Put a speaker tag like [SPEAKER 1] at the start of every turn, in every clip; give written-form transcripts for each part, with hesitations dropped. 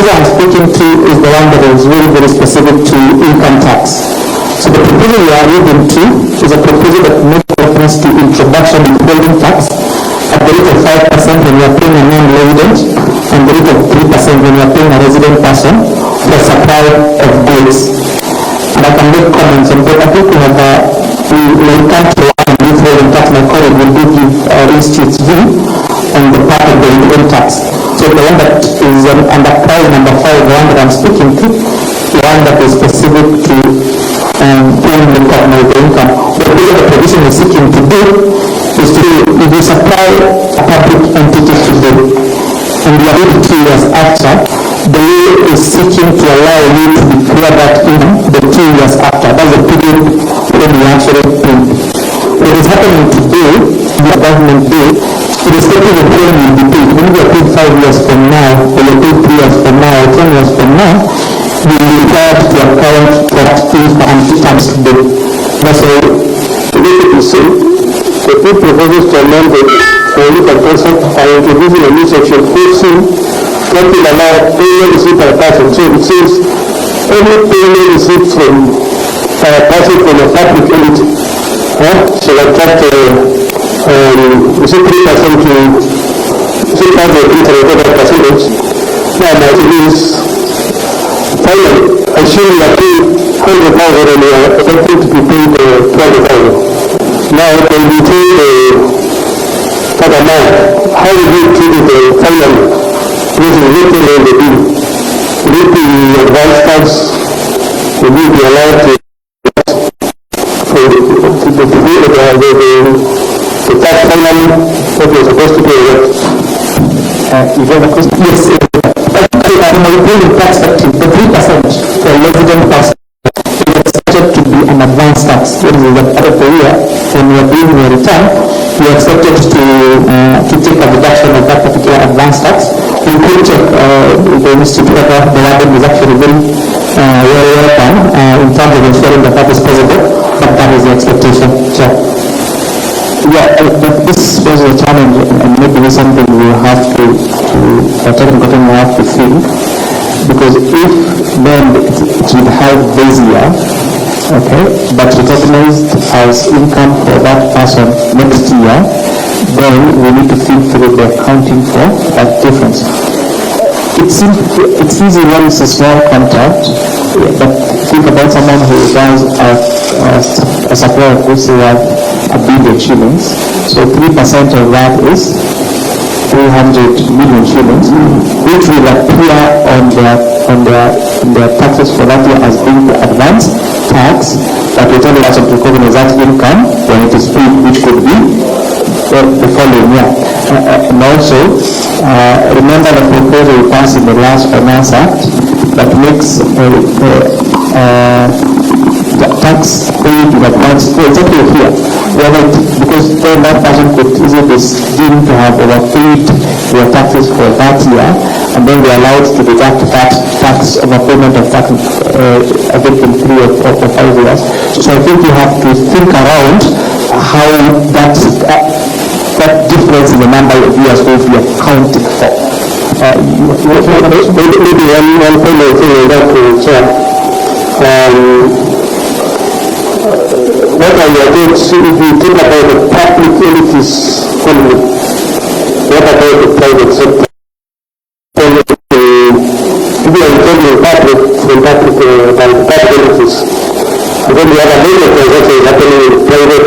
[SPEAKER 1] proposal I'm speaking to is the one that is very, very specific to income tax. So the proposal we are reading to is a proposal that makes reference to introduction of withholding tax at the rate of 5% when you are paying a non-resident and the rate of 3% when you are paying a resident person for supply of goods. And I can make comments on that. I think we have when it comes to withholding tax, my colleague will give Institute's view on the part of the withholding tax. So the one that is under prize number 5, the one that I'm speaking to, the one that is specific to paying the income. What the provision is seeking to do is to, if you supply a public entity today, and you are 2 years after, the law is seeking to allow you to declare that income the 2 years after. That's the period when you actually pay. What is happening today, the government did, irrespective of when you be paid, when you are paid 5 years from now, or you are paid 3 years from now, or 10 years from now, you will be required to account for that fee for times today. That's all.
[SPEAKER 2] Basically, say, the two proposals to amend the income concept are introducing a new section 14 that will allow payment received by a person. So it says, any payment received from a person from a public entity shall attract 3% to 6,800 percentage. Now, it is finally, assuming that you 100,000 and you are expected to be paid 20,000. Now, when you pay that amount, how will you treat it finally? This is written in the bill. Will it be advance tax? Will you be allowed to the tax finally what you're supposed to pay?
[SPEAKER 1] You have a question? Yes. I'm repeating tax section, the 3% for resident person is expected to be an advance tax. That is the part of the year when you are doing your return, you are expected to take a deduction of that particular advance tax. We could check the institute whether the wording is actually very well done in terms of ensuring that that is possible, but that is the expectation. So, yeah, but this was a challenge, and maybe something we have to technical thing we have to think, because if then it would have this year, okay, but recognized as income for that person next year, then we need to think through the accounting for that difference. It's easy when it's a small contract, but think about someone who does a supply of goods worth $1 billion shillings. So 3% of that is 300 million shillings, which will appear on their taxes for that year as being the advance tax, but we tell you to recognize that income when it is paid, which could be the following year. And also, remember the proposal we passed in the last Finance Act that makes the tax paid in advance. For example, here, because then that person could easily be deemed to have overpaid their taxes for that year, and then they are allowed to deduct that tax overpayment of tax again in 3 or 5 years. So I think you have to think around how that difference in the number of years will be accounted for.
[SPEAKER 2] Maybe one final thing in that what are your thoughts if you think about the public entities only? What about the private sector? If you are talking public entities, and then we have a major transaction happening in private,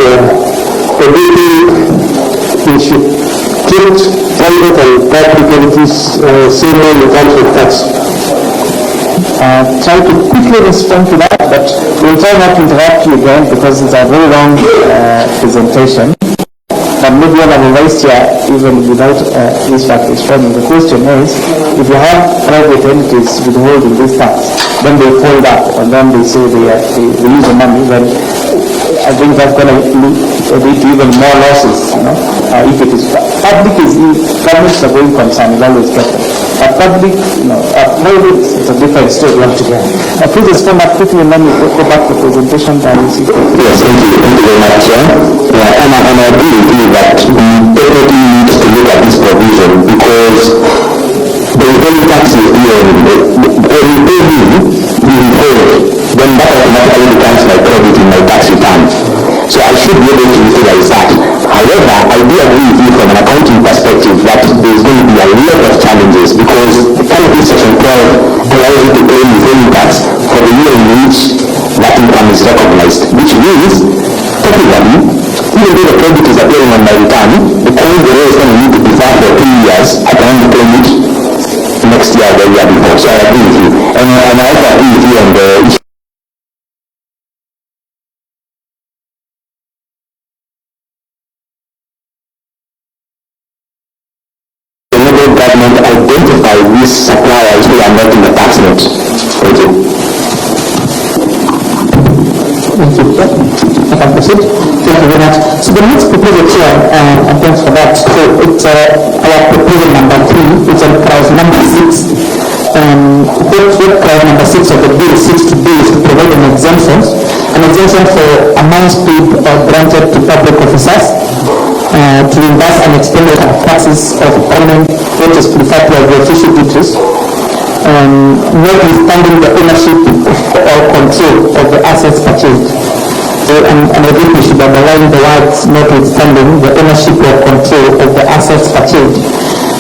[SPEAKER 2] we should treat private and public entities same in terms of tax.
[SPEAKER 1] Try to quickly respond to that, but we'll try not to interrupt you again because it's a very long presentation. But maybe one of the vice chair, even without this fact responding, the question is, if you have private entities withholding this tax, then they fold up and then they say they use the money, then I think that's going to lead to even more losses, if it is public. Governments are going concerned, is always better. But public, private, it's a different story altogether. Please respond up quickly and then we go back to the presentation.
[SPEAKER 3] Yes, thank you very much. And I agree with you that we definitely need to look at this provision because the withholding tax is here be able to utilize that. However, I do agree with you from an accounting perspective that there is going to be a lot of challenges because the current section 12 allows you to claim withholding tax for the year in which that income is recognized, which means technically, even though the credit is appearing on my return, the current bureau is going to need to defer for 2 years at the end of claim it next year or the year before. So I agree with you. And I also agree with you on the issue. Government identify these suppliers who are not in the tax net. Thank you.
[SPEAKER 1] Thank you. I can proceed. Thank you very much. So the next proposal here, and thanks for that. So it's our proposal number 3. It's on clause number 6. What clause number 6 of the bill seeks to do is to provide an exemption for amounts paid or granted to public officers to reimburse an expenditure of taxes of payment what is referred to as the official duties, notwithstanding the ownership or control of the assets purchased. So, and I think we should underline the words notwithstanding the ownership or control of the assets purchased.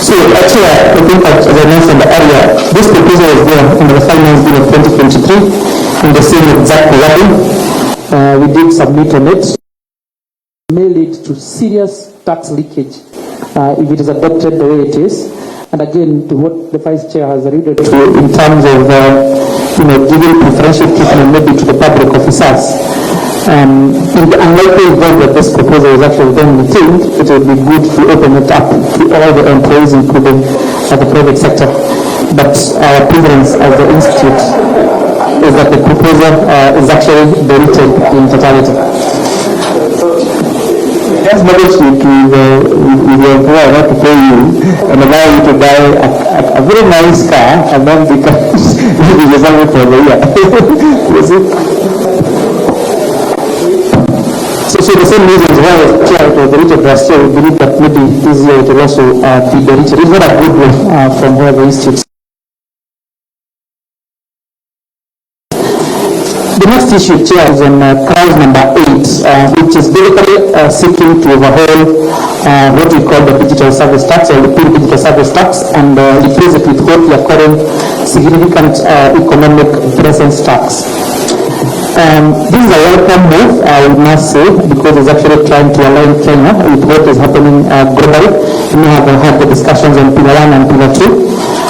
[SPEAKER 1] So actually, I think that, as I mentioned earlier, this proposal was there in the finance bill of 2023 in the same exact wording. We did submit on it. May lead to serious tax leakage if it is adopted the way it is. And again, to what the Vice Chair has alluded to in terms of giving preferential treatment maybe to the public officers. In the unlikely event that this proposal is actually then retained, it would be good to open it up to all the employees, including the private sector. But our preference as the institute is that the proposal is actually deleted in totality. Just negotiate with your employer not to pay you and allow you to buy a very nice car and then because you deserve it for the year. You see? So the same reasons why it was deleted last year, we believe that maybe this year it will also be deleted. It's not a good way from where the institute. The next issue, Chair, is on clause number 8, which is basically seeking to overhaul what we call the digital service tax or the digital service tax and replace it with what we are calling significant economic presence tax. This is a welcome move, I would must say, because it's actually trying to align Kenya with what is happening globally. We have had the discussions on Pillar 1 and Pillar 2.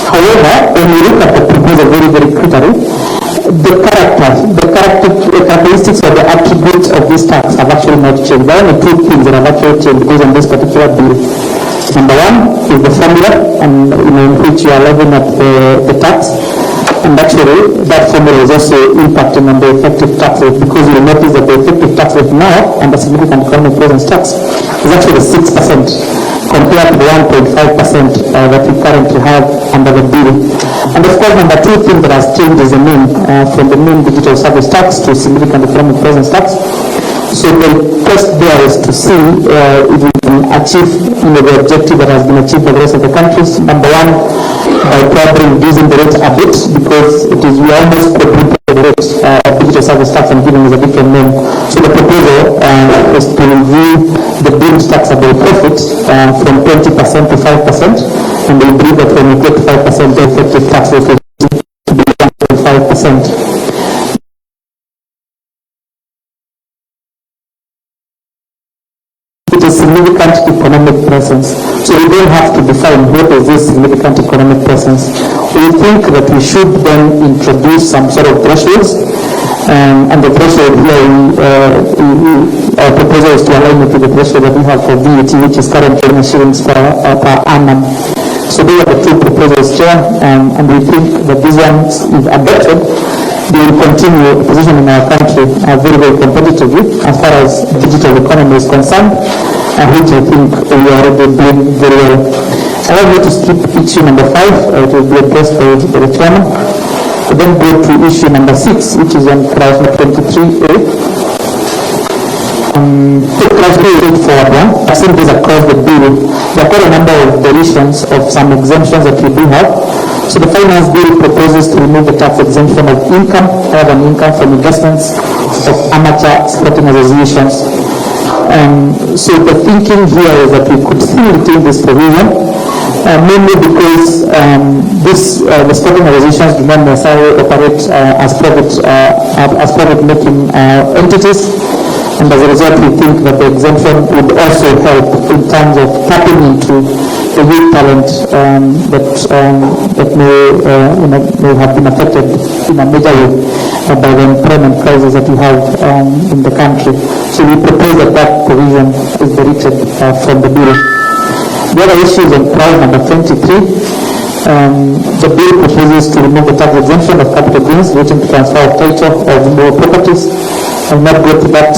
[SPEAKER 1] However, when we look at the proposal very, very critically, the characteristics or the attributes of this tax have actually not changed. There are only two things that have actually changed because on this particular bill. Number one is the formula, and in which you are levying at the tax. And actually, that formula is also impacting on the effective tax rate because you will notice that the effective tax rate now under significant economic presence tax is actually 6% compared to the 1.5% that we currently have under the bill. And of course, number two thing that has changed is the name from the main digital service tax to significant economic presence tax. So the quest there is to see if we can achieve the objective that has been achieved by the rest of the countries. Number one, by probably reducing the rate a bit because it is we almost quadruple the rate of digital service tax and giving us a different name. So the proposal is to review the deemed taxable profit from 20% to 5%, and we believe that when we get 5%, the effective tax rate will be 1.5%. It is significant economic presence. So we don't have to define what is this significant economic presence. We think that we should then introduce some sort of thresholds, and the threshold here, our proposal is to align it with the threshold that we have for VAT, which is currently in shillings per annum. So these are the two proposals, Chair, and we think that these ones, if adopted, they will continue positioning our country very, very competitively as far as digital economy is concerned, which I think we are already doing very well. I want you to skip issue number 5, it will be addressed by the Chairman. Then go to issue number 6, which is on clause 23A. Clause 3 is straightforward one. I think these across the bill. There are quite a number of deletions of some exemptions that we do have. So the finance bill proposes to remove the tax exemption of income, other than income from investments of amateur sporting associations. So the thinking here is that we could still retain this provision, mainly because the sporting organizations do not necessarily operate as profit-making entities, and as a result, we think that the exemption would also help in terms of tapping into the youth talent that may have been affected in a major way by the employment crisis that we have in the country. So we propose that provision is deleted from the bill. The other issue is on clause number 23. The bill proposes to remove the tax exemption of capital gains relating to transfer of title of more properties. I will not go through that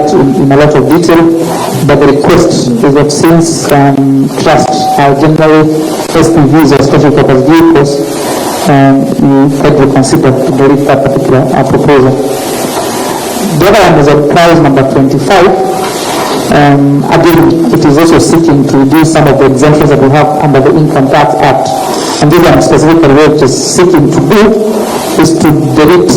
[SPEAKER 1] in a lot of detail, but the request is that since trusts are generally SPVs or special purpose vehicles, you kindly consider to delete that particular proposal. The other one is on clause number 25. Again, it is also seeking to reduce some of the exemptions that we have under the Income Tax Act. And this one specifically what it is seeking to do is to delete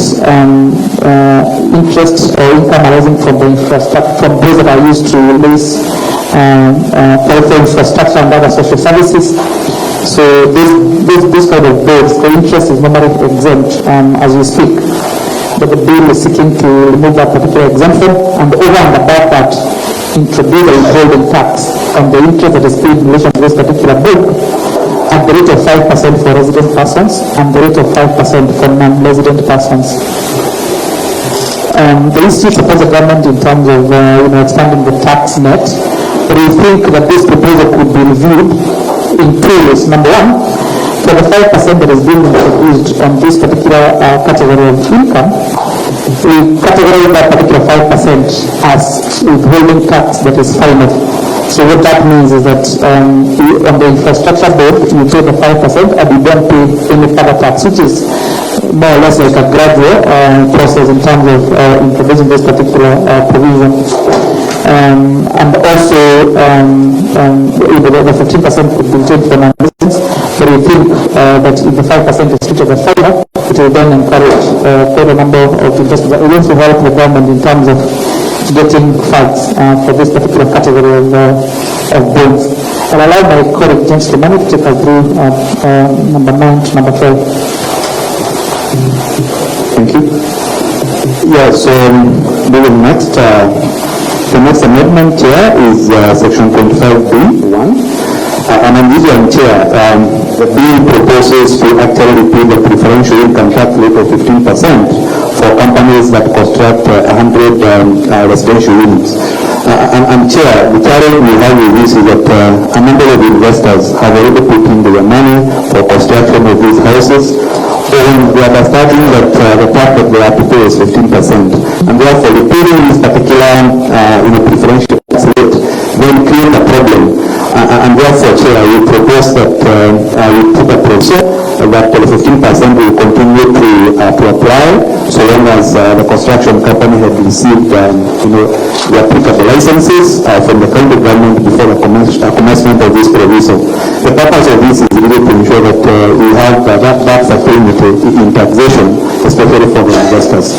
[SPEAKER 1] interest or income arising from the infrastructure, from those that are used to release for infrastructure and other social services. So this kind of bills, the interest is normally exempt as we speak. But the bill is seeking to remove that particular exemption, and over and above that, introduce a withholding tax on the interest that is paid in relation to this particular bill at the rate of 5% for resident persons and the rate of 5% for non-resident persons. The issue supports the government in terms of expanding the tax net, but we think that this proposal could be reviewed in two ways. Number one, for the 5% that is being introduced on this particular category of income, we categorize that particular 5% as withholding tax that is final. So what that means is that on the infrastructure board, you pay the 5% and you don't pay any further tax, which is more or less like a gradual process in terms of introducing this particular provision. And also, the 15% could be changed for non-residents, but we think that if the 5% is treated as final, it will then encourage quite a number of investors. It will also help the government in terms of getting funds for this particular category of bonds. I'll allow my colleague James Kimani to take us through number 9 to number 12.
[SPEAKER 2] Thank you. Yes, moving next. The next amendment here is section 25B1. And on this one, Chair, the bill proposes to actually repeal the preferential income tax rate of 15% for companies that construct 100 residential units. And Chair, the challenge we have with this is that a number of investors have already put in their money for construction of these houses, and the understanding that the tax that they have to pay is 15%. And therefore, repealing this particular preferential tax rate then create a problem. And therefore, Chair, we propose that we put a procedure that the 15% will continue to apply so long as the construction company had received the applicable licenses from the county government before the commencement of this provision. The purpose of this is really to ensure that we have that certainty in taxation, especially for the investors.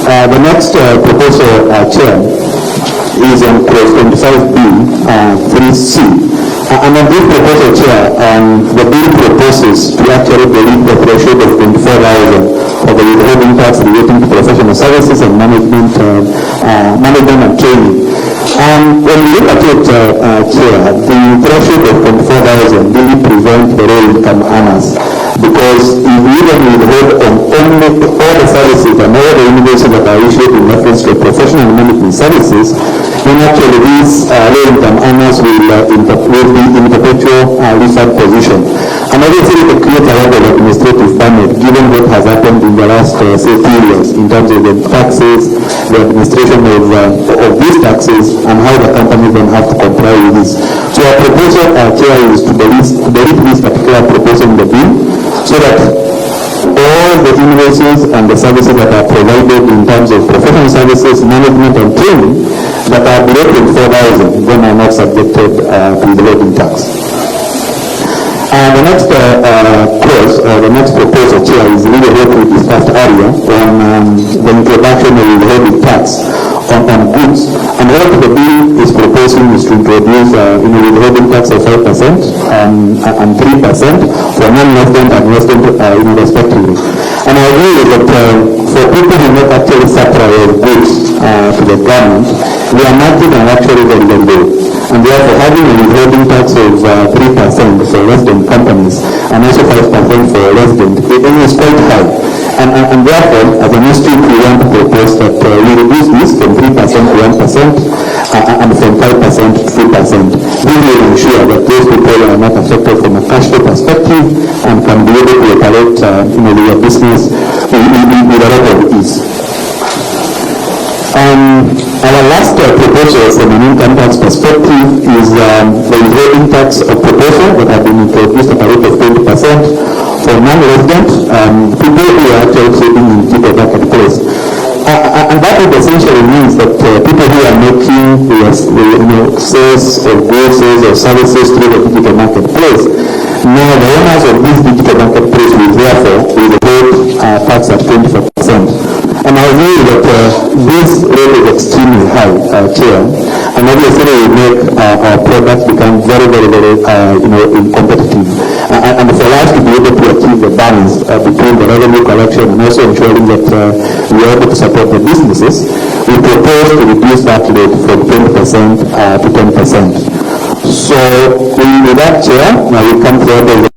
[SPEAKER 2] The next proposal, Chair, is on clause 25B 3C. And on this proposal, Chair, the bill proposes to actually delete the threshold of 24,000 for the withholding tax relating to professional services and management and training. When we look at it, Chair, the threshold of 24,000 really prevents the low income earners, because if we even withhold on only all the services and all the innovations that are issued in reference to professional and management services, then actually these low-income earners will be in perpetual refund position. And obviously it creates a lot of administrative burden given what has happened in the last, say, 2 years in terms of the taxes, the administration of these taxes, and how the companies then have to comply with this. So our proposal, Chair, is to delete this particular proposal in the bill so that all the invoices and the services that are provided in terms of professional services, management and training that are below 24,000 then are not subjected to the loading tax. The next clause, the next proposal, Chair, is really what we discussed earlier on the introduction of the withholding tax
[SPEAKER 1] on goods. And what the bill is proposing is to introduce withholding tax of 5% and 3% for non-resident and resident respectively. And I agree that for people who not actually supply goods to the government, we are margin are actually very, very low. And therefore having a withholding tax of 3% for resident companies and also 5% for resident, it is quite high. And therefore, as an institute, we want to propose that we reduce this from 3% to 1% and from 5% to 3%. We will ensure that those people are not affected from a cash flow perspective and can be able to operate their business with a lot of ease. Our last proposal from an income tax perspective is the withholding tax of proposal that have been introduced at a rate of 20% for non-resident people who are actually trading in the marketplace. And that essentially means that people who are making sales of goods, sales of services through the digital marketplace, now the owners of this digital marketplace will therefore withhold tax at 24%. And I agree that this rate is extremely high, Chair, and obviously will make our products become very, very, very, competitive. And for us to be able to achieve the balance between the revenue collection and also ensuring that we are able to support the businesses, we propose to reduce that rate from 20% to 10%. So, with that, Chair, now we come to the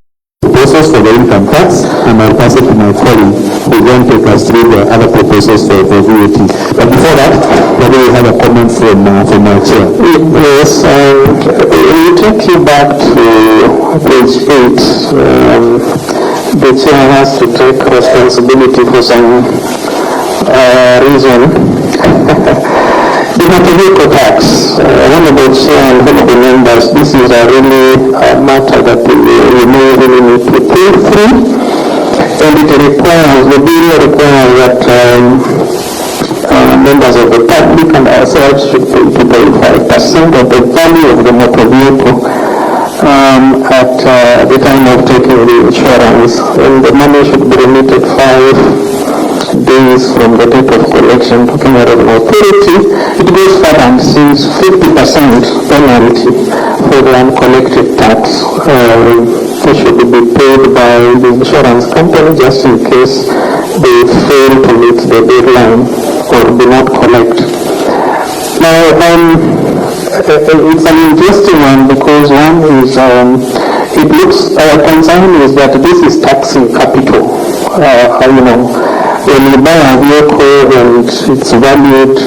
[SPEAKER 1] proposals for the income tax, and I'll pass it to my colleague who will then take us through the other proposals for VAT. But before that, maybe we have a comment from my Chair.
[SPEAKER 2] Yes, we take you back to page 8. The Chair has to take responsibility for some reason. The motor vehicle tax, honorable Chair and honorable members, this is a really matter that we may really need to think through, and it requires, the bill requires that members of the public and ourselves should pay 2.5% of the value of the motor vehicle at the time of taking the insurance, and the money should be remitted 5 days from the date of collection. Talking about an authority, it goes further and says 50% penalty for the uncollected tax should be paid by the insurance company just in case they fail to meet the deadline or do not collect. Now, it's an interesting one because one is, our concern is that this is taxing capital. When you buy a vehicle and it's valued,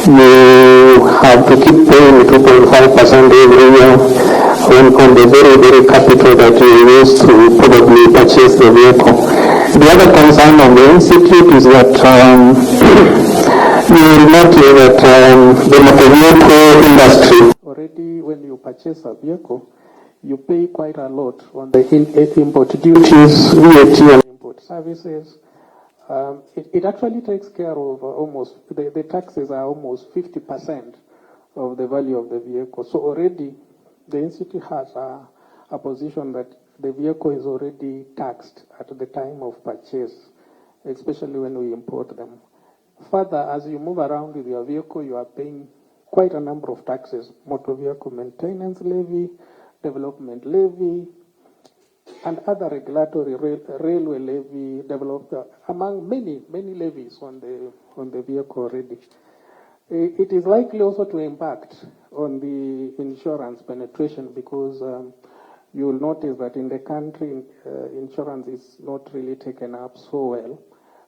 [SPEAKER 2] you have to keep paying 2.5% every year on the very, very capital that you use to probably purchase the vehicle. The other concern of the institute is that you will notice that the motor vehicle industry, already when you purchase a vehicle, you pay quite a lot on the import duties, VAT and import services. It actually takes care of almost, the taxes are almost 50% of the value of the vehicle. So already the institute has a position that the vehicle is already taxed at the time of purchase, especially when we import them. Further, as you move around with your vehicle, you are paying quite a number of taxes: motor vehicle maintenance levy, development levy, and other regulatory railway levy, among many levies on the vehicle already. It is likely also to impact on the insurance penetration because you will notice that in the country insurance is not really taken up so well.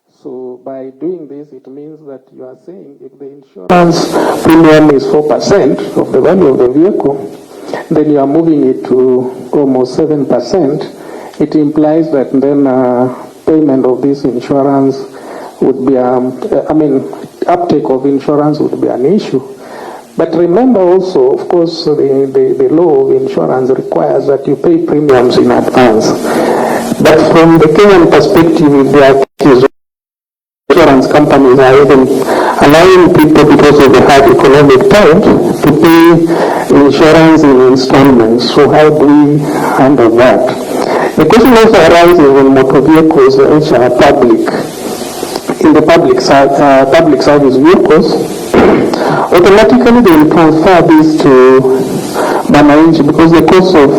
[SPEAKER 2] So by doing this, it means that you are saying if the insurance premium is 4% of the value of the vehicle, then you are moving it to almost 7%. It implies that then payment of this insurance would be, uptake of insurance would be an issue. But remember also, of course, the law of insurance requires that you pay premiums in advance. But from the Kenyan perspective, the insurance companies are even allowing people, because of the hard economic times, to pay insurance in installments. So how do we handle that? The question also arises when motor vehicles which are public, in the public service vehicles, automatically they will transfer this to Bananchi because the cost of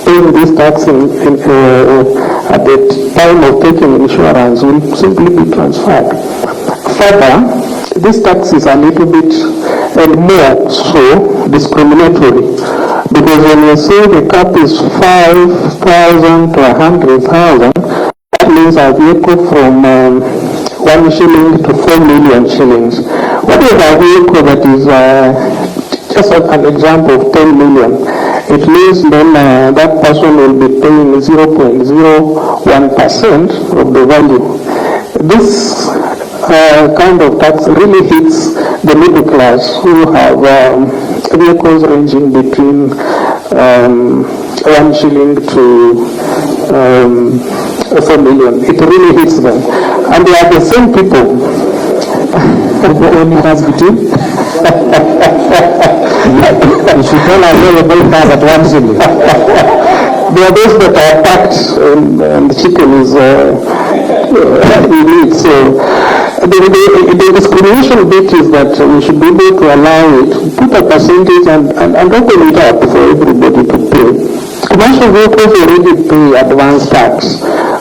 [SPEAKER 2] paying this tax at the time of taking insurance will simply be transferred. Further, this tax is a little bit and more so discriminatory because when you say the cap is 5,000 to 100,000, that means a vehicle from 1 shilling to 4 million shillings. What is a vehicle that is just an example of 10 million? It means then that person will be paying 0.01% of the value. This kind of tax really hits the middle class who have vehicles ranging between 1 shilling to 4 million. It really hits them. And they are the same people. Only cars between? You should tell us where the both cars at 1 shilling. There are those that are packed and the chicken is elite. So the discrimination bit is that we should be able to allow it, put a percentage and open it up for everybody to pay. Commercial vehicles already pay advance tax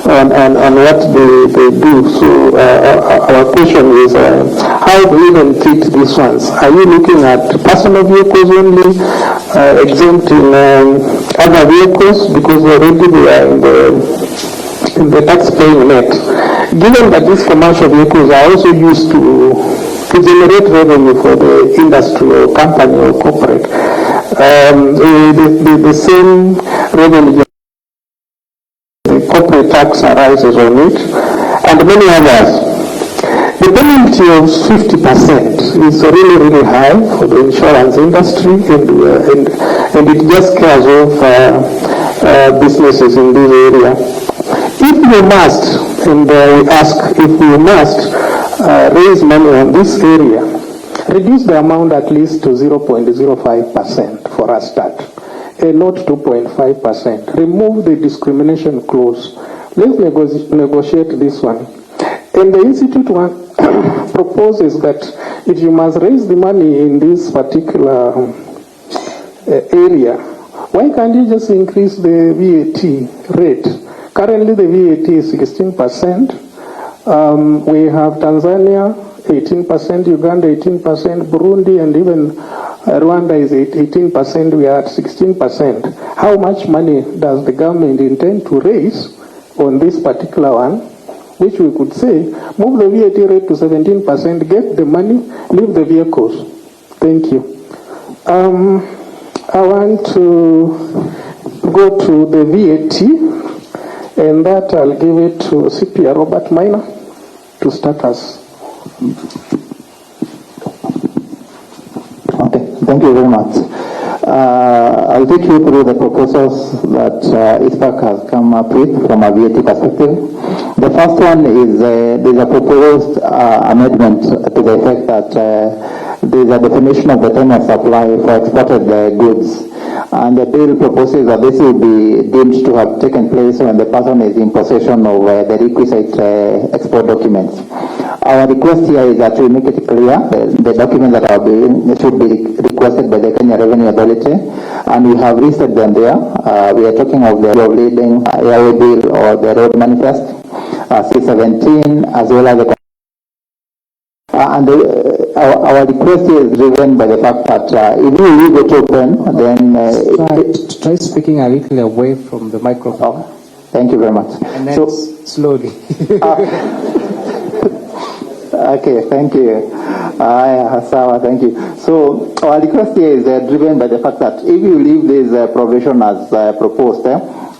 [SPEAKER 2] on what they do. So our question is, how do we even treat these ones? Are you looking at personal vehicles only, exempting other vehicles because already they are in the tax-paying net? Given that these commercial vehicles are also used to generate revenue for the industry or company or corporate, the same revenue, the corporate tax arises on it, and many others. The penalty of 50% is really, really high for the insurance industry, and it just scares off businesses in this area. If you must, and we ask if you must raise money on this area, reduce the amount at least to 0.05% for a start, and not 2.5%. Remove the discrimination clause. Let's negotiate this one. And the Institute proposes that if you must raise the money in this particular area, why can't you just increase the VAT rate? Currently the VAT is 16%. We have Tanzania 18%, Uganda 18%, Burundi and even Rwanda is 18%, we are at 16%. How much money does the government intend to raise on this particular one? Which we could say, move the VAT rate to 17%, get the money, leave the vehicles. Thank you. I want to go to the VAT, and that I'll give it to CPR Robert Minor to start us.
[SPEAKER 4] Okay, thank you very much. I'll take you through the proposals that ISPAC has come up with from a VAT perspective. The first one is there's a proposed amendment to the effect that there's a definition of the time of supply for exported goods. And the bill proposes that this will be deemed to have taken place when the person is in possession of the requisite export documents. Our request here is that we make it clear the documents that are being should be requested by the Kenya Revenue Authority, and we have listed them there. We are talking of the road leading airway bill or the road manifest, C17, as well as the our request is driven by the fact that if you leave it open, then
[SPEAKER 5] try speaking a little away from the microphone.
[SPEAKER 4] Thank you very much.
[SPEAKER 5] And then slowly.
[SPEAKER 4] Okay, thank you. Sawa, thank you. So our request here is driven by the fact that if you leave this provision as proposed,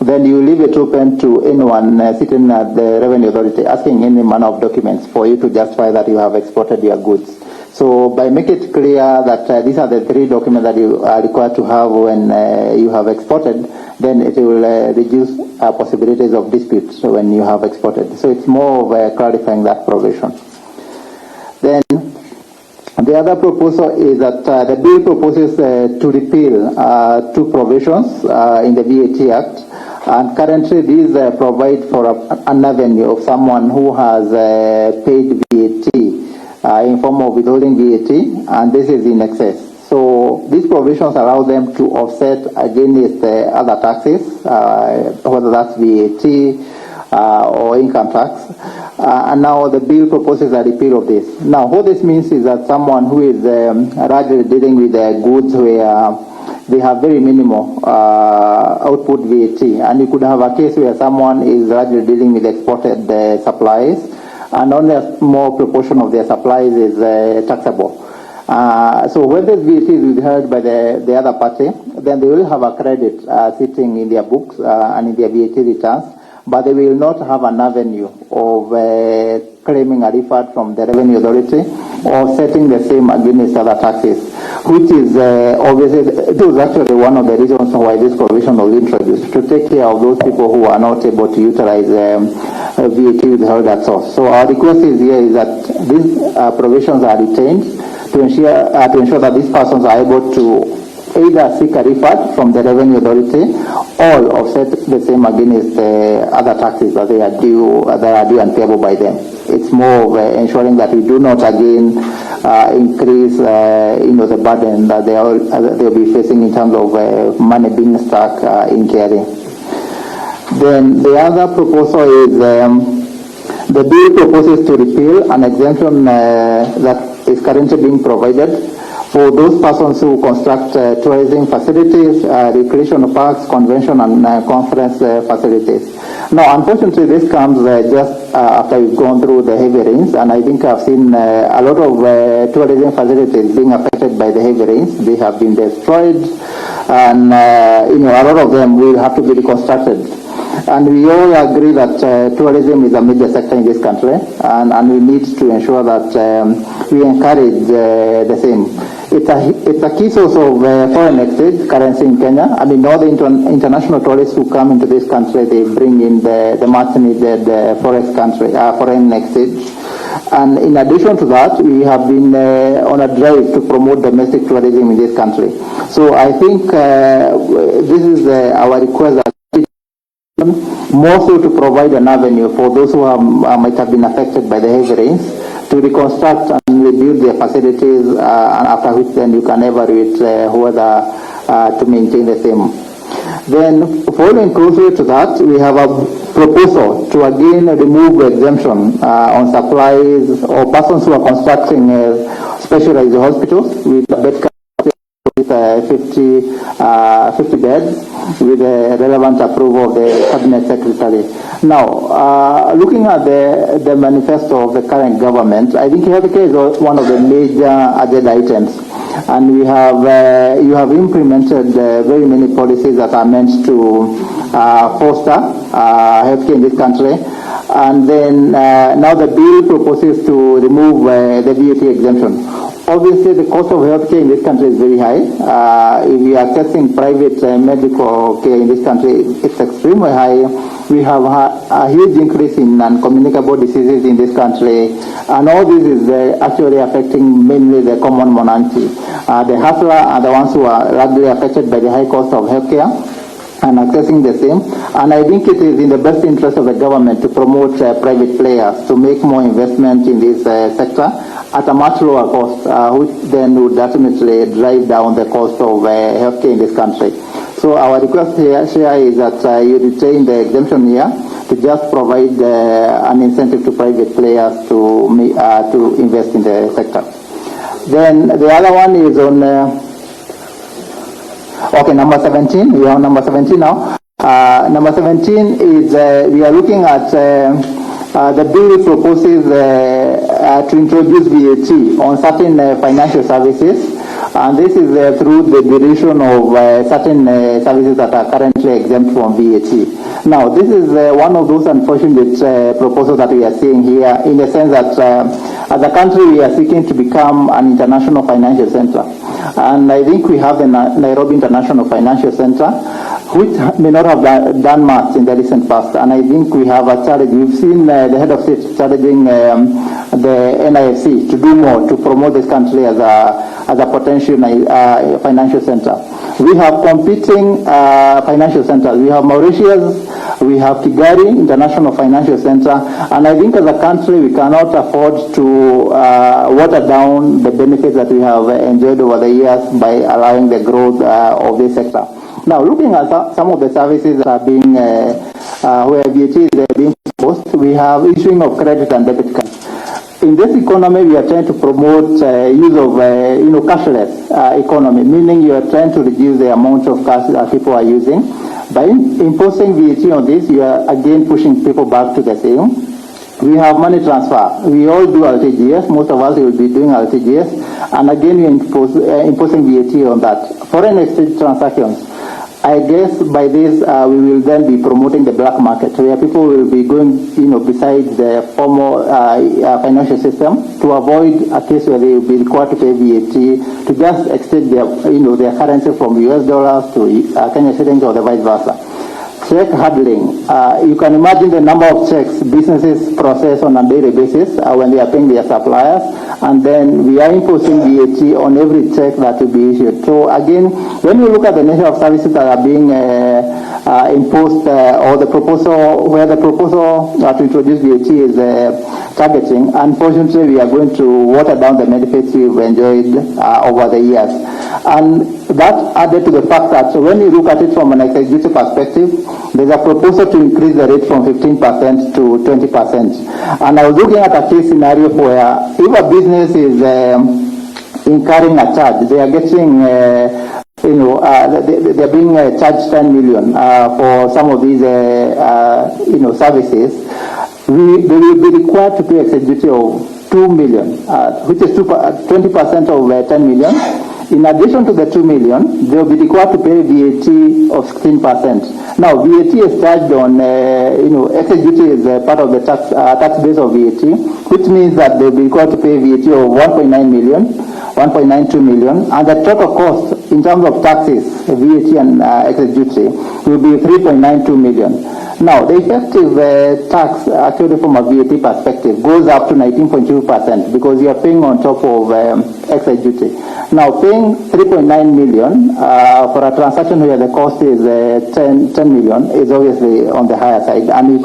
[SPEAKER 4] then you leave it open to anyone sitting at the Revenue Authority asking any manner of documents for you to justify that you have exported your goods. So by making it clear that these are the three documents that you are required to have when you have exported, then it will reduce possibilities of disputes when you have exported. So it's more of clarifying that provision. Then the other proposal is that the bill proposes to repeal two provisions in the VAT Act. And currently these provide for an avenue of someone who has paid VAT in form of withholding VAT, and this is in excess. So these provisions allow them to offset against other taxes, whether that's VAT or income tax. And now the bill proposes a repeal of this. Now, what this means is that someone who is largely dealing with goods where they have very minimal output VAT, and you could have a case where someone is largely dealing with exported supplies, and only a small proportion of their supplies is taxable. So when this VAT is withheld by the other party, then they will have a credit sitting in their books and in their VAT returns, but they will not have an avenue of claiming a refund from the Revenue Authority or setting the same against other taxes, which is obviously, this was actually one of the reasons why this provision was introduced, to take care of those people who are not able to utilize VAT withheld at source. So our request is here is that these provisions are retained to ensure that these persons are able to either seek a refund from the Revenue Authority or offset the same against other taxes that are due and payable by them. It's more of ensuring that we do not again increase the burden that they'll be facing in terms of money being stuck in carrying. Then the other proposal is the bill proposes to repeal an exemption that is currently being provided for those persons who construct tourism facilities, recreational parks, convention and conference facilities. Now, unfortunately, this comes just after we've gone through the heavy rains, and I think I've seen a lot of tourism facilities being affected by the heavy rains. They have been destroyed, and a lot of them will have to be reconstructed. And we all agree that tourism is a major sector in this country, and we need to ensure that we encourage the same. It's a key source of foreign exchange currency in Kenya. I mean, all the international tourists who come into this country, they bring in the much needed foreign exchange. And in addition to that, we have been on a drive to promote domestic tourism in this country. So I think this is our request, that more so to provide an avenue for those who might have been affected by the heavy rains to reconstruct and rebuild their facilities, and after which then you can evaluate whether to maintain the same. Then, following closely to that, we have a proposal to again remove exemption on supplies or persons who are constructing specialized hospitals with bed capacity with 50 beds, with the relevant approval of the Cabinet Secretary. Now, looking at the manifesto of the current government, I think healthcare is one of the major agenda items. And you have implemented very many policies that are meant to foster healthcare in this country. And then now the bill proposes to remove the VAT exemption. Obviously, the cost of healthcare in this country is very high. If we are accessing private medical care in this country, it's extremely high. We have a huge increase in non-communicable diseases in this country, and all this is actually affecting mainly the common monanti. The hustler are the ones who are largely affected by the high cost of healthcare and accessing the same. And I think it is in the best interest of the government to promote private players to make more investment in this sector at a much lower cost, which then would ultimately drive down the cost of healthcare in this country. So our request here is that you retain the exemption here to just provide an incentive to private players to invest in the sector. Then the other one is on number 17. We are on number 17 now. Number 17 is we are looking at the bill proposes to introduce VAT on certain financial services, and this is through the deletion of certain services that are currently exempt from VAT. Now, this is one of those unfortunate proposals that we are seeing here, in the sense that as a country we are seeking to become an international financial center. And I think we have the Nairobi International Financial Center, which may not have done much in the recent past. And I think we have a challenge. We've seen the head of state challenging the NIFC to do more to promote this country as a potential financial center. We have competing financial centers. We have Mauritius, We have Kigali International Financial Center, and I think as a country we cannot afford to water down the benefits that we have enjoyed over the years by allowing the growth of this sector. Now, looking at some of the services that are being, where VAT is being proposed, we have issuing of credit and debit cards. In this economy, we are trying to promote use of, cashless economy, meaning you are trying to reduce the amount of cash that people are using. By imposing VAT on this, you are again pushing people back to the same. We have money transfer. We all do RTGS. Most of us will be doing RTGS. And again, we are imposing VAT on that. Foreign exchange transactions. I guess by this, we will then be promoting the black market, where people will be going, besides the formal financial system to avoid a case where they will be required to pay VAT to just exchange their, their currency from US dollars to Kenya shillings or the vice versa. Check handling. You can imagine the number of checks businesses process on a daily basis when they are paying their suppliers, and then we are imposing VAT on every check that will be issued. So again, when you look at the nature of services that are being imposed, or the proposal, where the proposal to introduce VAT is targeting, unfortunately we are going to water down the benefits we've enjoyed over the years. And that added to the fact that when you look at it from an executive perspective, there's a proposal to increase the rate from 15% to 20%. And I was looking at a case scenario where if a business is incurring a charge, they are getting, they're being charged 10 million for some of these, services. They will be required to pay executive of 2 million, which is 20% of 10 million. In addition to the 2 million, they will be required to pay VAT of 16%. Now, VAT is charged on, executive is part of the tax base of VAT, which means that they will be required to pay VAT of 1.9 million, 1.92 million, and the total cost in terms of taxes, VAT and executive, will be 3.92 million. Now, the effective tax, actually from a VAT perspective, goes up to 19.2% because you are paying on top of excise duty. Now, paying 3.9 million for a transaction where the cost is 10 million is obviously on the higher side. And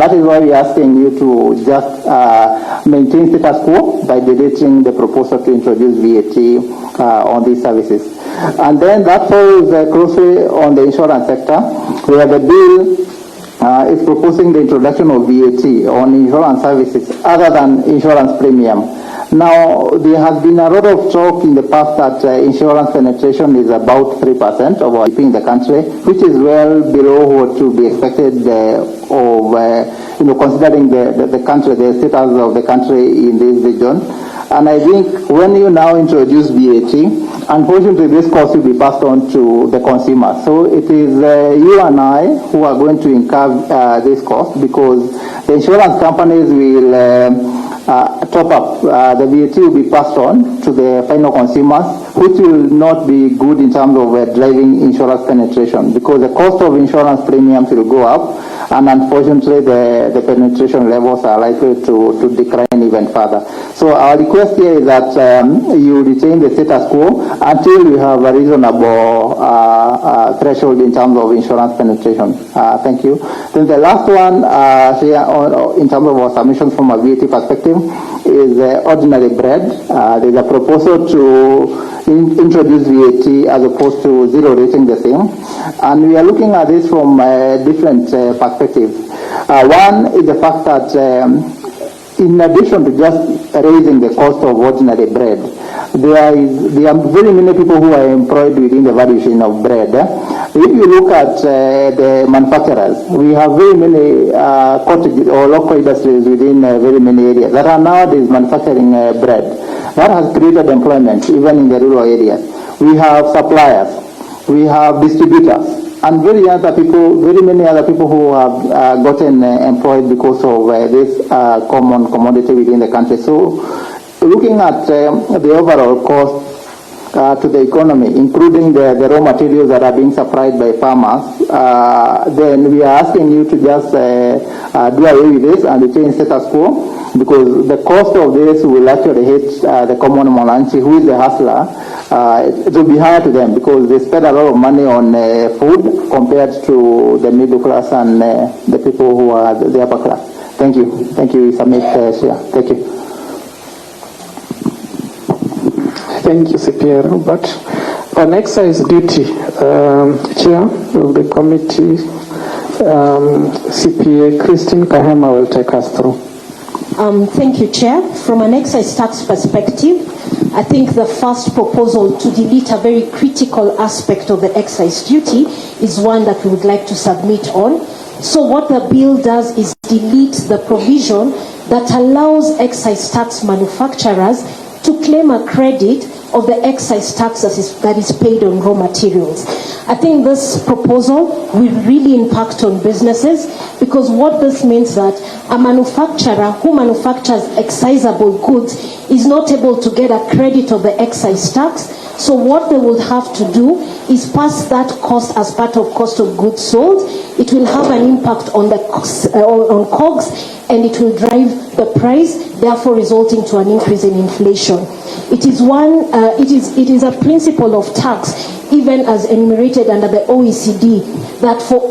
[SPEAKER 4] that is why we are asking you to just maintain status quo by deleting the proposal to introduce VAT on these services. And then that follows closely on the insurance sector, where the bill is proposing the introduction of VAT on insurance services other than insurance premium. Now, there has been a lot of talk in the past that insurance penetration is about 3% of our GDP in the country, which is well below what to be expected considering the country, the status of the country in this region. And I think when you now introduce VAT, unfortunately this cost will be passed on to the consumer. So it is you and I who are going to incur this cost, because the insurance companies will top up. The VAT will be passed on to the final consumers, which will not be good in terms of driving insurance penetration, because the cost of insurance premiums will go up, and unfortunately the penetration levels are likely to decline even further. So our request here is that you retain the status quo until we have a reasonable threshold in terms of insurance penetration. Thank you. Then the last one here in terms of our submissions from a VAT perspective is ordinary bread. There's a proposal to introduce VAT as opposed to zero rating the same, and we are looking at this from different perspectives. One is the fact that in addition to just raising the cost of ordinary bread, there are very many people who are employed within the value chain of bread. If you look at the manufacturers, we have very many cottages or local industries within very many areas that are nowadays manufacturing bread. That has created employment even in the rural areas. We have suppliers, we have distributors, and very many other people who have gotten employed because of this common commodity within the country. So looking at the overall cost to the economy, including the raw materials that are being supplied by farmers, then we are asking you to just do away with this and change status quo, because the cost of this will actually hit the common Mwananchi, who is the hustler. It will be higher to them because they spend a lot of money on food compared to the middle class and the people who are the upper class. Thank you. Thank you, Samit Shia. Thank you.
[SPEAKER 5] Thank you, CPA Robert. On excise duty, Chair of the committee, CPA Christine Kahema will take us through.
[SPEAKER 6] Thank you, Chair. From an excise tax perspective, I think the first proposal to delete a very critical aspect of the excise duty is one that we would like to submit on. So what the bill does is delete the provision that allows excise tax manufacturers to claim a credit of the excise tax that is paid on raw materials. I think this proposal will really impact on businesses, because what this means that a manufacturer who manufactures excisable goods is not able to get a credit of the excise tax. So what they will have to do is pass that cost as part of cost of goods sold. It will have an impact on the on COGS, and it will drive the price, therefore resulting to an increase in inflation. It is it is a principle of tax, even as enumerated under the OECD, that for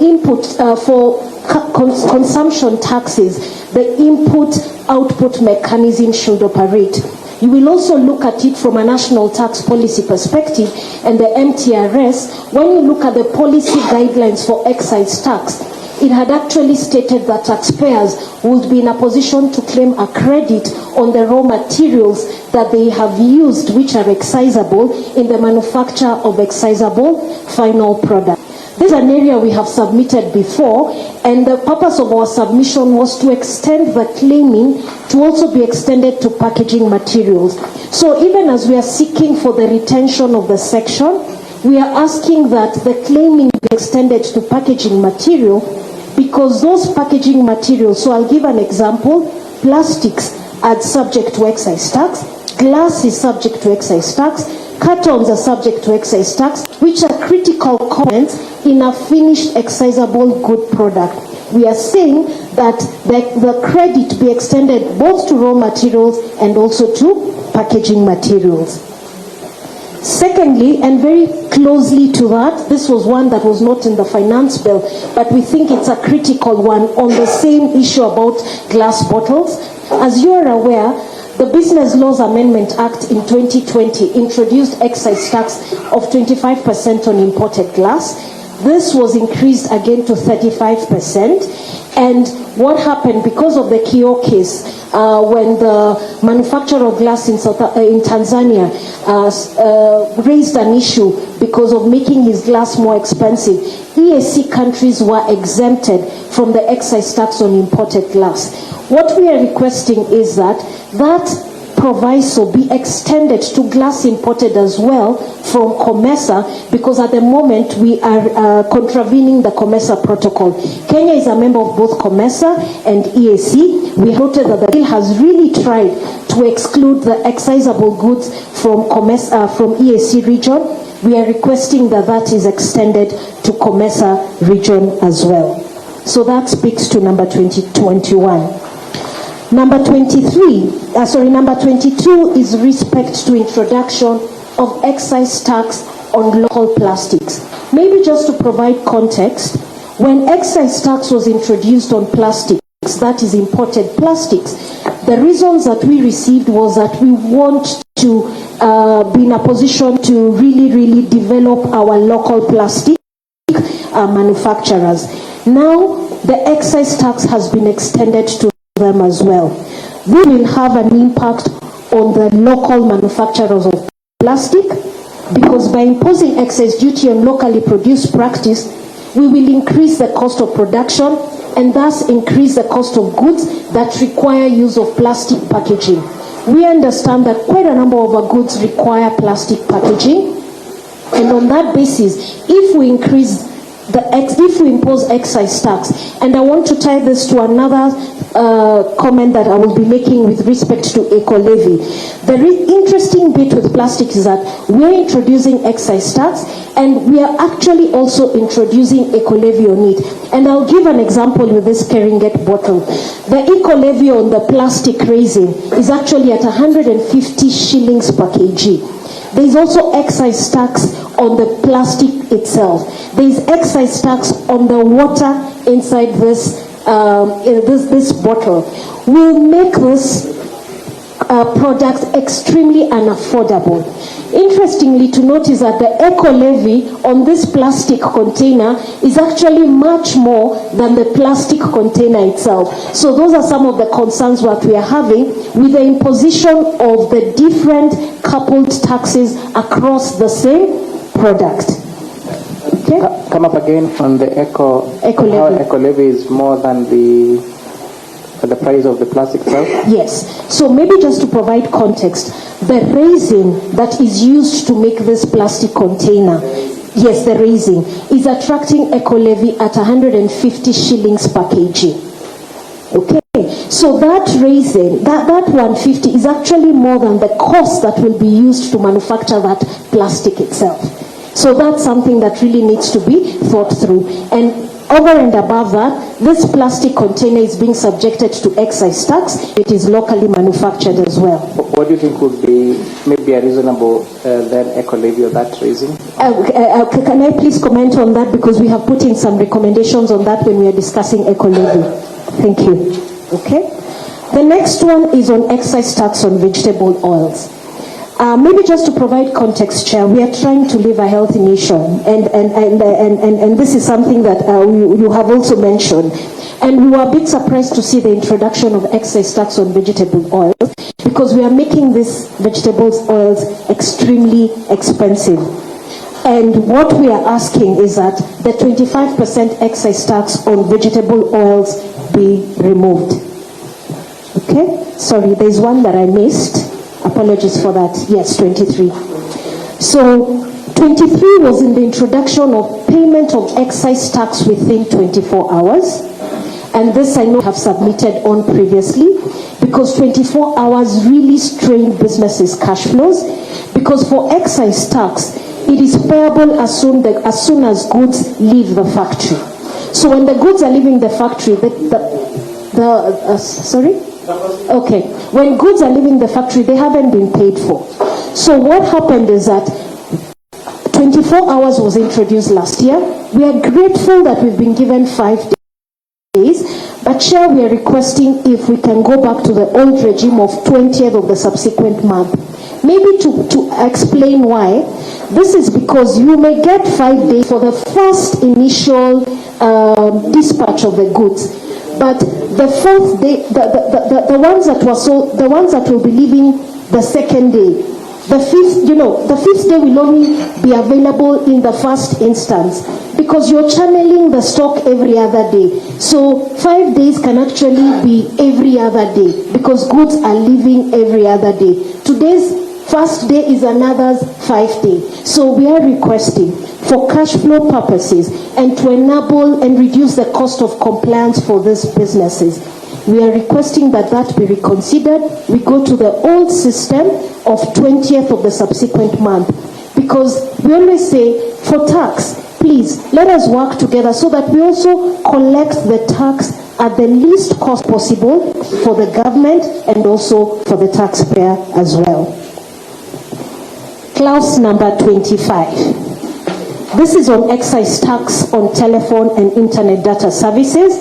[SPEAKER 6] consumption taxes, the input-output mechanism should operate. You will also look at it from a national tax policy perspective, and the MTRS, when you look at the policy guidelines for excise tax, it had actually stated that taxpayers would be in a position to claim a credit on the raw materials that they have used, which are excisable, in the manufacture of excisable final product. This is an area we have submitted before, and the purpose of our submission was to extend the claiming to also be extended to packaging materials. So even as we are seeking for the retention of the section, we are asking that the claiming be extended to packaging material, because those packaging materials, so I'll give an example, plastics are subject to excise tax, glass is subject to excise tax, cartons are subject to excise tax, which are critical components in a finished excisable good product. We are saying that the credit be extended both to raw materials and also to packaging materials. Secondly, and very closely to that, this was one that was not in the finance bill, but we think it's a critical one on the same issue about glass bottles. As you are aware, the Business Laws Amendment Act in 2020 introduced excise tax of 25% on imported glass. This was increased again to 35%. And what happened because of the Kio case, when the manufacturer of glass in Tanzania raised an issue because of making his glass more expensive, EAC countries were exempted from the excise tax on imported glass. What we are requesting is that proviso be extended to glass imported as well from COMESA, because at the moment we are contravening the COMESA protocol. Kenya is a member of both COMESA and EAC. We noted that the bill has really tried to exclude the excisable goods from COMESA, from EAC region. We are requesting that is extended to COMESA region as well. So that speaks to number 2021. Number 22 is respect to introduction of excise tax on local plastics. Maybe just to provide context, when excise tax was introduced on plastics, that is imported plastics, the reasons that we received was that we want to be in a position to really develop our local plastic manufacturers. Now, the excise tax has been extended to them as well. This will have an impact on the local manufacturers of plastic, because by imposing excise duty on locally produced practice, we will increase the cost of production and thus increase the cost of goods that require use of plastic packaging. We understand that quite a number of our goods require plastic packaging, and on that basis, if we increase if we impose excise tax, and I want to tie this to another comment that I will be making with respect to eco-levy. The interesting bit with plastic is that we're introducing excise tax and we are actually also introducing eco-levy on it. And I'll give an example with this Keringet bottle. The eco-levy on the plastic resin is actually at 150 shillings per kg. There is also excise tax on the plastic itself. There is excise tax on the water inside this bottle. Will make this product extremely unaffordable. Interestingly to note is that the eco-levy on this plastic container is actually much more than the plastic container itself. So those are some of the concerns that we are having with the imposition of the different coupled taxes across the same product. Okay?
[SPEAKER 5] Come up again on the eco-levy is more than the price of the plastic itself?
[SPEAKER 6] Yes. So maybe just to provide context, the resin that is used to make this plastic container, yes, the resin, is attracting eco-levy at 150 shillings per kg. Okay. So that resin, that 150 is actually more than the cost that will be used to manufacture that plastic itself. So that's something that really needs to be thought through. And over and above that, this plastic container is being subjected to excise tax. It is locally manufactured as well.
[SPEAKER 5] What do you think would be maybe a reasonable then eco-levy of that reason?
[SPEAKER 6] Can I please comment on that, because we have put in some recommendations on that when we are discussing eco-levy. Thank you. Okay. The next one is on excise tax on vegetable oils. Maybe just to provide context, Chair, we are trying to live a healthy nation, and this is something that you have also mentioned. And we were a bit surprised to see the introduction of excise tax on vegetable oils, because we are making these vegetable oils extremely expensive. And what we are asking is that the 25% excise tax on vegetable oils be removed. Okay? Sorry, there's one that I missed. Apologies for that. Yes, 23. So 23 was in the introduction of payment of excise tax within 24 hours. And this I know I have submitted on previously, because 24 hours really strained businesses' cash flows. Because for excise tax, it is payable as soon as goods leave the factory. So when the goods are leaving the factory, sorry? Okay, when goods are leaving the factory, they haven't been paid for. So what happened is that 24 hours was introduced last year. We are grateful that we've been given 5 days, but Chair, we are requesting if we can go back to the old regime of 20th of the subsequent month. Maybe to explain why. This is because you may get 5 days for the first initial dispatch of the goods. But the fourth day, the ones that will be leaving the second day, the fifth day will only be available in the first instance, because you're channeling the stock every other day. So 5 days can actually be every other day, because goods are leaving every other day. Today's first day is another's 5 days. So we are requesting, for cash flow purposes and to enable and reduce the cost of compliance for these businesses, we are requesting that be reconsidered. We go to the old system of 20th of the subsequent month, because we always say, for tax, please let us work together so that we also collect the tax at the least cost possible for the government and also for the taxpayer as well. Clause number 25. This is on excise tax on telephone and internet data services.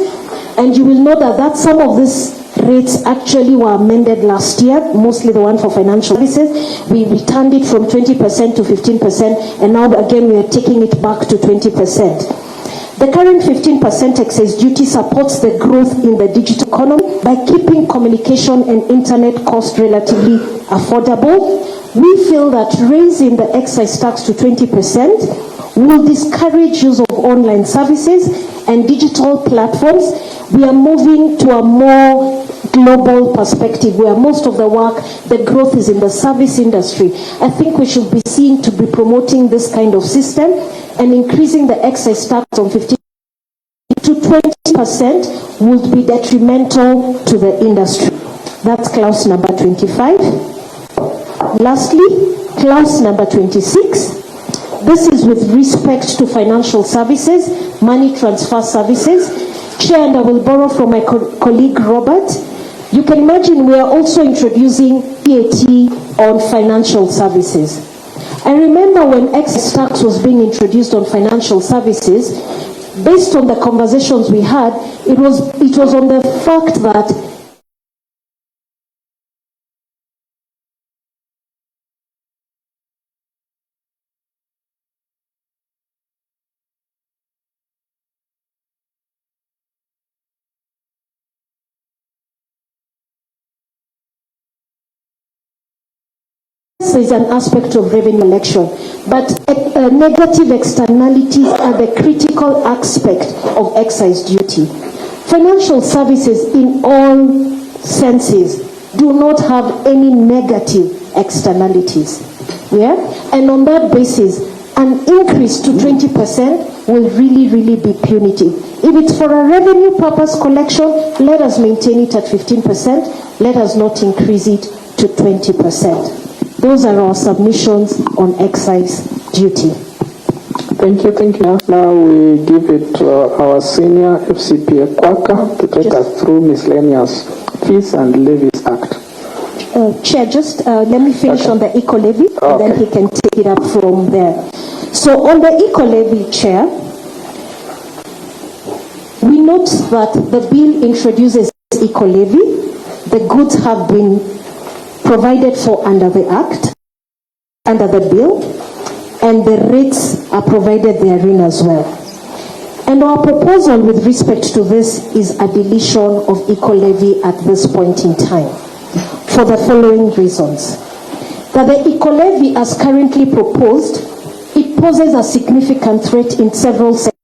[SPEAKER 6] And you will know that some of these rates actually were amended last year, mostly the one for financial services. We returned it from 20% to 15%, and now again we are taking it back to 20%. The current 15% excise duty supports the growth in the digital economy by keeping communication and internet costs relatively affordable. We feel that raising the excise tax to 20% will discourage use of online services and digital platforms. We are moving to a more global perspective where most of the work, the growth is in the service industry. I think we should be seen to be promoting this kind of system. and increasing the excise tax from 15 to 20% would be detrimental to the industry. That's clause number 25. Lastly, clause number 26. This is with respect to financial services, money transfer services. Chair, and I will borrow from my colleague Robert. You can imagine we are also introducing VAT on financial services. I remember when excise tax was being introduced on financial services, based on the conversations we had, it was on the fact that is an aspect of revenue collection, but negative externalities are the critical aspect of excise duty. Financial services in all senses do not have any negative externalities. Yeah? And on that basis, an increase to 20% will really be punitive. If it's for a revenue purpose collection, let us maintain it at 15%. Let us not increase it to 20%. Those are our submissions on excise duty.
[SPEAKER 5] Thank you. Now we give it to our senior FCPA Kwaka to take us through Miscellaneous Fees and Levies Act.
[SPEAKER 6] Chair, just let me finish on the eco-levy, and then he can take it up from there. So on the eco-levy, Chair, we note that the bill introduces eco-levy. The goods have been provided for under the Act, under the bill, and the rates are provided therein as well. And our proposal with respect to this is a deletion of eco-levy at this point in time, for the following reasons. That the eco-levy as currently proposed, it poses a significant threat in several sectors